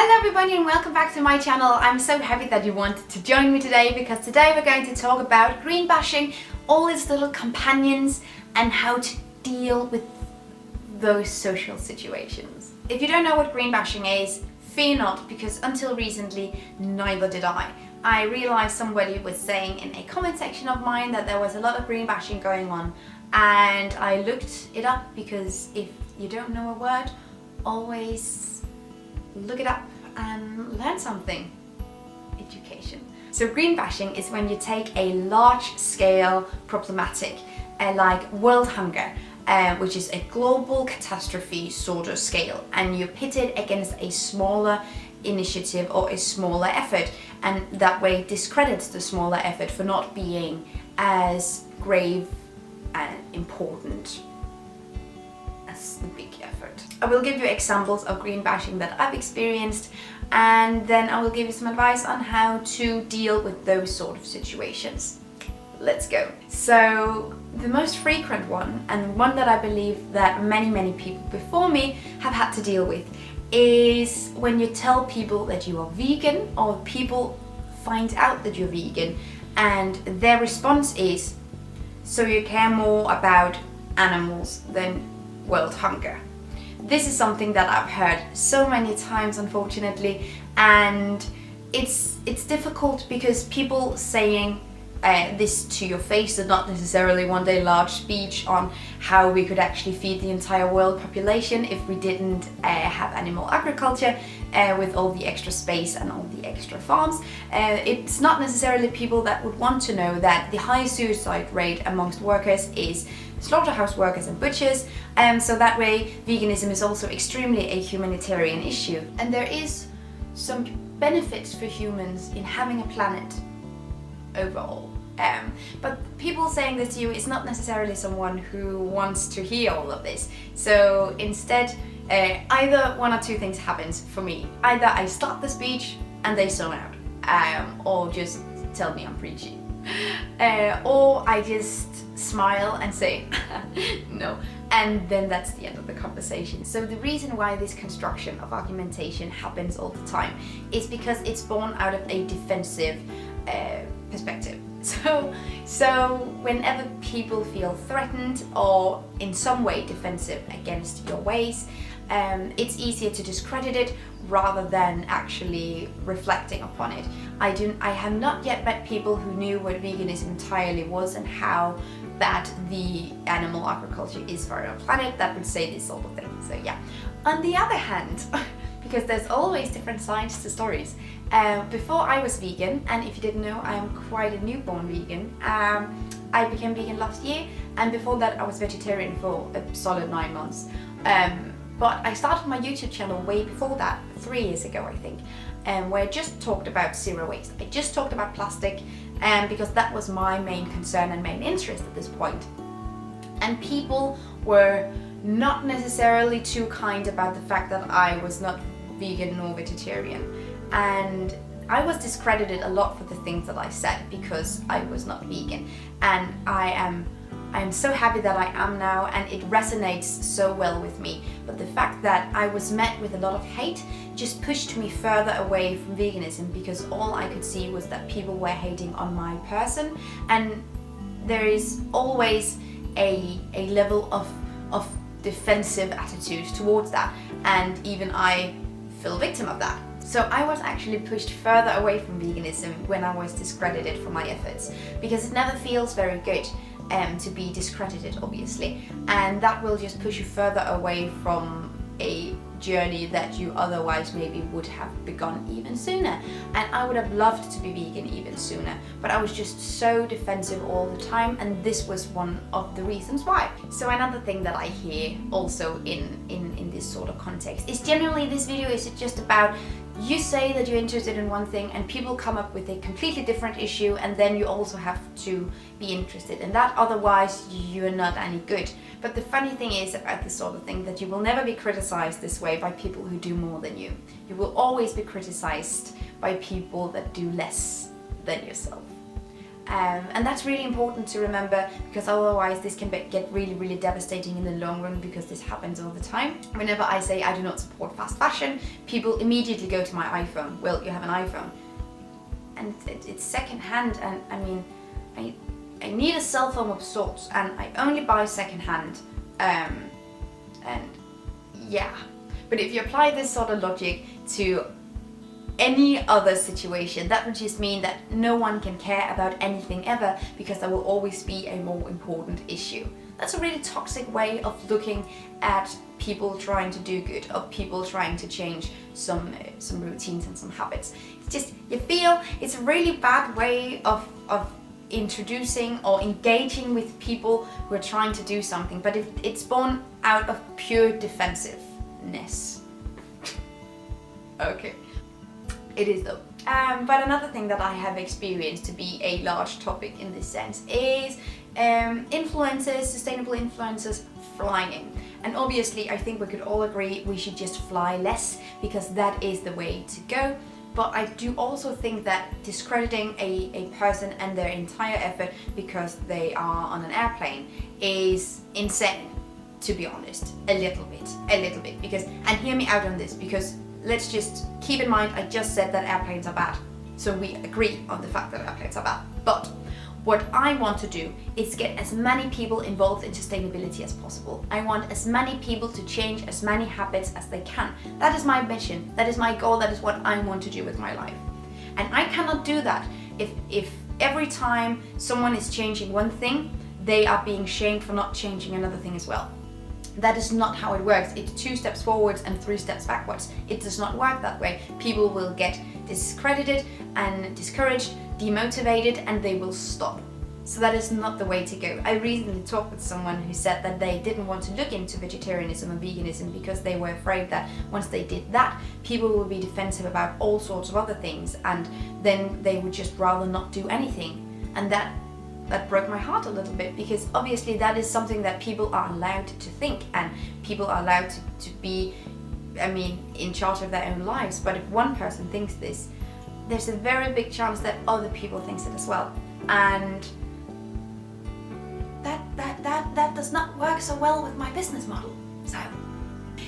Hello everybody and welcome back to my channel. I'm so happy that you wanted to join me today because today we're going to talk about green bashing, all its little companions and how to deal with those social situations. If you don't know what green bashing is, fear not, because until recently neither did I. I realized somebody was saying in a comment section of mine that there was a lot of green bashing going on, and I looked it up because if you don't know a word, always look it up and learn something. Education. So green bashing is when you take a large scale problematic like world hunger, which is a global catastrophe sort of scale, and you pit it against a smaller initiative or a smaller effort, and that way discredits the smaller effort for not being as grave and important as the big effort. I will give you examples of green bashing that I've experienced, and then I will give you some advice on how to deal with those sort of situations. Let's go. So the most frequent one, and one that I believe that many people before me have had to deal with, is when you tell people that you are vegan, or people find out that you're vegan and their response is, so you care more about animals than world hunger. This is something that I've heard so many times, unfortunately, and it's difficult because people saying this to your face did not necessarily want a large speech on how we could actually feed the entire world population if we didn't have animal agriculture with all the extra space and all the extra farms. It's not necessarily people that would want to know that the high suicide rate amongst workers is slaughterhouse workers and butchers, so that way veganism is also extremely a humanitarian issue, and there is some benefits for humans in having a planet overall. But people saying this to you is not necessarily someone who wants to hear all of this. So instead, either one or two things happens for me. Either I start the speech and they zone out, or just tell me I'm preaching, or I just smile and say no, and then that's the end of the conversation. So the reason why this construction of argumentation happens all the time is because it's born out of a defensive perspective. So whenever people feel threatened or in some way defensive against your ways, it's easier to discredit it rather than actually reflecting upon it. I have not yet met people who knew what veganism entirely was and how bad the animal agriculture is for our planet that would say this sort of thing. So yeah. On the other hand, because there's always different sides to stories. Before I was vegan, and if you didn't know, I am quite a newborn vegan. I became vegan last year, and before that I was vegetarian for a solid 9 months. But I started my YouTube channel way before that, 3 years ago I think, where I just talked about zero waste. I just talked about plastic, because that was my main concern and main interest at this point. And people were not necessarily too kind about the fact that I was not vegan nor vegetarian, and I was discredited a lot for the things that I said because I was not vegan, and I am so happy that I am now, and it resonates so well with me. But the fact that I was met with a lot of hate just pushed me further away from veganism, because all I could see was that people were hating on my person, and there is always a level of defensive attitude towards that, and even I fell victim of that. So I was actually pushed further away from veganism when I was discredited for my efforts, because it never feels very good to be discredited, obviously, and that will just push you further away from a journey that you otherwise maybe would have begun even sooner. And I would have loved to be vegan even sooner, but I was just so defensive all the time, and this was one of the reasons why. So another thing that I hear also in this sort of context is generally this video is just about you say that you're interested in one thing and people come up with a completely different issue, and then you also have to be interested in that, otherwise you're not any good. But the funny thing is about this sort of thing that you will never be criticized this way by people who do more than you. You will always be criticized by people that do less than yourself. And that's really important to remember, because otherwise this can get really, really devastating in the long run, because this happens all the time. Whenever I say I do not support fast fashion, people immediately go to my iPhone. Well, you have an iPhone. And it's secondhand, and I mean, I need a cell phone of sorts, and I only buy secondhand. And yeah. But if you apply this sort of logic to any other situation, that would just mean that no one can care about anything ever, because there will always be a more important issue. That's a really toxic way of looking at people trying to do good, of people trying to change some routines and some habits. It's just, you feel it's a really bad way of introducing or engaging with people who are trying to do something, but it's born out of pure defensiveness. Okay. It is though. But another thing that I have experienced to be a large topic in this sense is influencers, sustainable influencers flying. And obviously I think we could all agree we should just fly less, because that is the way to go. But I do also think that discrediting a person and their entire effort because they are on an airplane is insane, to be honest. A little bit. Because, and hear me out on this, because let's just keep in mind, I just said that airplanes are bad. So we agree on the fact that airplanes are bad. But what I want to do is get as many people involved in sustainability as possible. I want as many people to change as many habits as they can. That is my mission, that is my goal, that is what I want to do with my life. And I cannot do that if every time someone is changing one thing, they are being shamed for not changing another thing as well. That is not how it works. It's 2 steps forwards and 3 steps backwards. It does not work that way. People will get discredited and discouraged, demotivated, and they will stop. So that is not the way to go. I recently talked with someone who said that they didn't want to look into vegetarianism and veganism because they were afraid that once they did that, people would be defensive about all sorts of other things, and then they would just rather not do anything. And that broke my heart a little bit, because obviously that is something that people are allowed to think, and people are allowed to be, I mean, in charge of their own lives. But if one person thinks this, there's a very big chance that other people think it as well. And that does not work so well with my business model.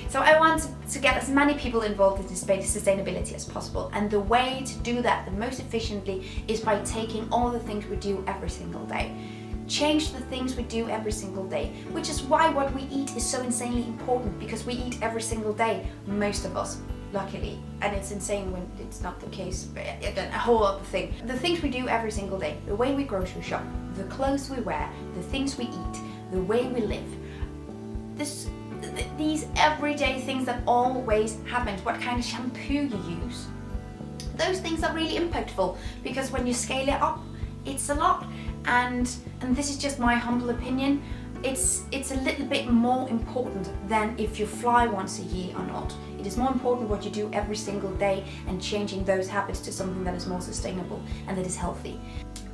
So I want to get as many people involved in sustainability as possible, and the way to do that the most efficiently is by taking all the things we do every single day. Change the things we do every single day, which is why what we eat is so insanely important, because we eat every single day, most of us, luckily. And it's insane when it's not the case, but a whole other thing. The things we do every single day, the way we grocery shop, the clothes we wear, the things we eat, the way we live, these everyday things that always happen, what kind of shampoo you use. Those things are really impactful, because when you scale it up, it's a lot. And this is just my humble opinion, it's a little bit more important than if you fly once a year or not. It is more important what you do every single day, and changing those habits to something that is more sustainable and that is healthy.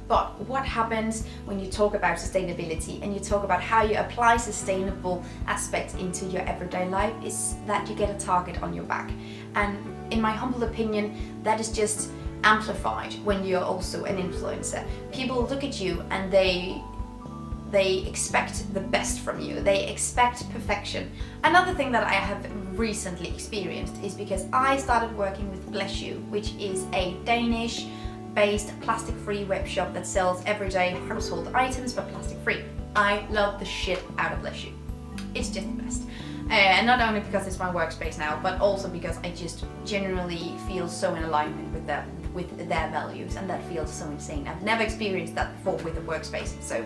But what happens when you talk about sustainability and you talk about how you apply sustainable aspects into your everyday life is that you get a target on your back. And in my humble opinion, that is just amplified when you're also an influencer. People look at you and they expect the best from you. They expect perfection. Another thing that I have recently experienced is because I started working with Bless You, which is a Danish-based plastic-free web shop that sells everyday household items but plastic-free. I love the shit out of Bless You. It's just the best. And not only because it's my workspace now, but also because I just generally feel so in alignment with them, with their values, and that feels so insane. I've never experienced that before with a workspace, so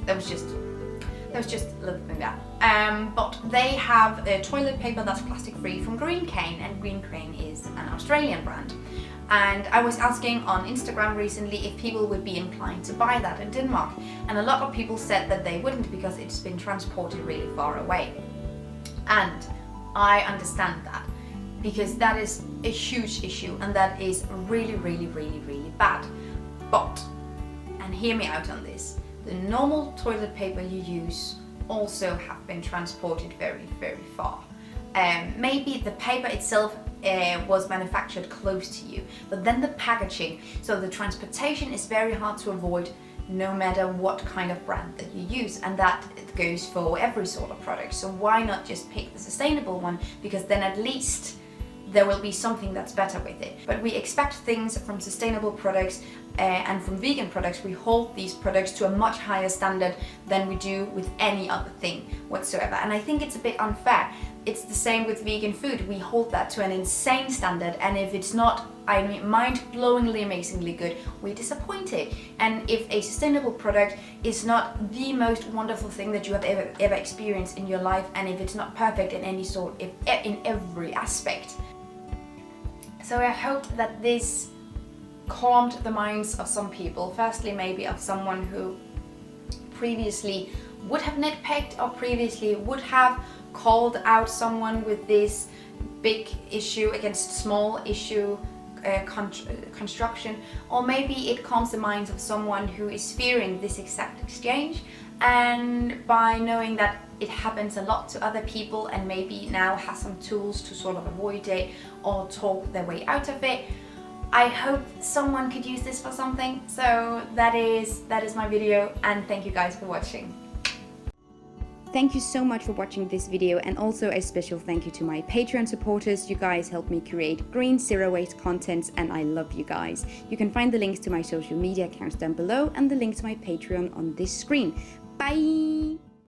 that was just a little thing there. But they have toilet paper that's plastic free from Green Cane, and Green Cane is an Australian brand. And I was asking on Instagram recently if people would be inclined to buy that in Denmark, and a lot of people said that they wouldn't because it's been transported really far away. And I understand that, because that is a huge issue and that is really, really, really, really bad. But, and hear me out on this, the normal toilet paper you use also have been transported very, very far. Maybe the paper itself was manufactured close to you, but then the packaging, so the transportation is very hard to avoid, no matter what kind of brand that you use, and that goes for every sort of product. So why not just pick the sustainable one, because then at least there will be something that's better with it. But we expect things from sustainable products and from vegan products. We hold these products to a much higher standard than we do with any other thing whatsoever, and I think it's a bit unfair. It's the same with vegan food. We hold that to an insane standard, and if it's not, I mean, mind-blowingly amazingly good, we're disappointed. And if a sustainable product is not the most wonderful thing that you have ever experienced in your life, and if it's not perfect in any sort, in every aspect. So I hope that this calmed the minds of some people. Firstly, maybe of someone who previously would have nitpicked, or previously would have called out someone with this big issue against small issue construction, or maybe it calms the minds of someone who is fearing this exact exchange, and by knowing that it happens a lot to other people and maybe now has some tools to sort of avoid it or talk their way out of it. I hope someone could use this for something. So that is my video, and thank you guys for watching. Thank you so much for watching this video, and also a special thank you to my Patreon supporters. You guys help me create green zero waste content, and I love you guys. You can find the links to my social media accounts down below and the link to my Patreon on this screen. Bye!